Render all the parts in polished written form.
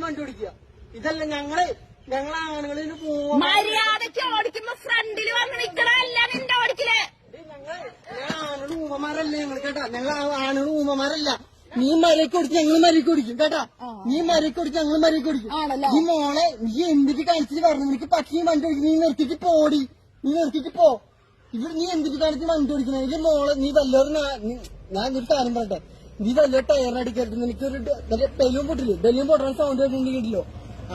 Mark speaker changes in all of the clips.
Speaker 1: വണ്ടി ഓടിക്കുക. ഇതല്ല ഞങ്ങളാണുകളിൽ പോവാ.
Speaker 2: മര്യാദയ്ക്ക് ഓടിക്കുമ്പോ ഫ്രണ്ടിൽ വന്ന് നിക്കണല്ല നിന്റെ ഓടിക്കല്.
Speaker 1: ആണുകൾ ഊമമാരല്ല ഞങ്ങൾ കേട്ടാ. ഞങ്ങൾ ആണുകൾ ഊമമാരല്ല. നീ മരയ്ക്ക് ഓടിച്ച് ഞങ്ങൾ മരയ്ക്ക് ഓടിക്കും കേട്ടാ. നീ മരയ്ക്ക് ഓടിച്ച് ഞങ്ങൾ മരയ്ക്ക് ഓടിക്കും. നീ മോളെ നീ എന്തിട്ട് കാണിച്ചിട്ട് പറഞ്ഞു നിനക്ക് പക്ഷി വണ്ടി ഓടിക്കും. നീ നിർത്തിട്ട് പോടി. നീ നിർത്തിട്ട് പോ. ഇവിടെ നീ എന്തിട്ട് കാണിച്ച് വണ്ടി ഓടിക്കണേ. ഇത് മോളെ നീ വല്ലവരും ഞാൻ ഒരു കാര്യം പറയട്ടെ. നീ വല്ല ടയറടിക്കരുത്. നിനക്കൊരു ബെലൂൺ പൊട്ടില്ലേ? ബെലൂൺ പൊട്ടാൻ സൗണ്ട് വരുന്നുണ്ടെങ്കിലോ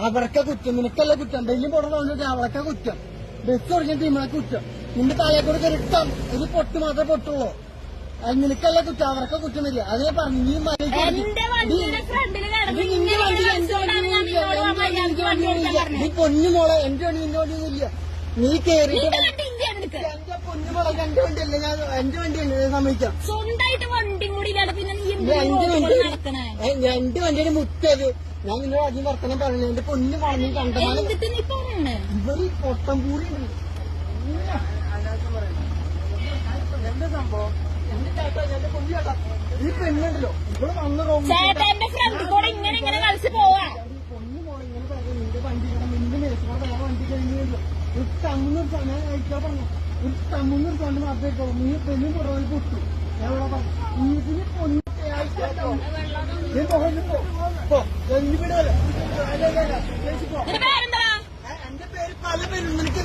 Speaker 1: അവർക്ക കുറ്റം. നിനക്കല്ല കുറ്റം. ബെലൂൺ പൊട്ടാൻ സൗണ്ട് വെച്ചാൽ അവളൊക്കെ കുറ്റം. ബസ് ഓടിക്കാൻ ടീമിനെ കുറ്റം. നിന്റെ തലക്കൂടെ കയറിട്ടാം ഒരു പൊട്ട് മാത്രമേ പൊട്ടുള്ളൂ. അത് നിനക്കല്ല കുറ്റം. അവർക്ക് കുറ്റം വരിക. അതേ പറഞ്ഞു നീ നീ പൊന്നു മോളെ. എന്റെ വണ്ടി നിന്റെ വണ്ടിയൊന്നുമില്ല. നീ കേറിയിട്ട് എന്റെ പൊന്നു മോളെ എന്റെ വണ്ടിയല്ല. ഞാൻ എന്റെ വണ്ടിയല്ല സമ്മതിക്കാം.
Speaker 2: സ്വന്തമായിട്ട് വണ്ടി കൂടി
Speaker 1: എന്റെ വണ്ടിയുടെ മുറ്റത്. ഞാൻ നിന്നോട് ആദ്യം വർത്തനം പറഞ്ഞു. എന്റെ പൊന്നു മോളെ നീ കണ്ടതാണ്. ഇവര് പൊട്ടം കൂടി എന്താ സംഭവം? എന്റെ ചേട്ടാ എന്റെ പൊന്നു ചേട്ടാ ഈ പെണ്ണുണ്ടല്ലോ ഇവിടെ വന്ന്
Speaker 2: ചേട്ടന്റെ ഫ്രണ്ട് കൂടെ ഇങ്ങനെ ഇങ്ങനെ കളിച്ച് പോവാ.
Speaker 1: പൊന്നു മോളെ ഇങ്ങനെ പറഞ്ഞു. നിന്റെ വണ്ടി നിന്റെ മേശോടെ വേറെ വണ്ടി കഴിഞ്ഞല്ലോ. ഒരു തമ്മുന്നൊരു ഞാൻ അയച്ചാ പറഞ്ഞു. ഒരു തമ്മുന്നൊരു കൊണ്ട് മാത്രമേ നീ പെണ്ണും പുറകിൽ പൊട്ടു. ഞാൻ ഇവിടെ പറഞ്ഞു ഇതിന് പൊന്നു എന്റെ പേര് പല പേരും നിനക്ക്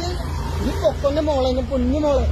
Speaker 1: നീ പൊക്കന്റെ മോളെ പൊന്നു മോളെ.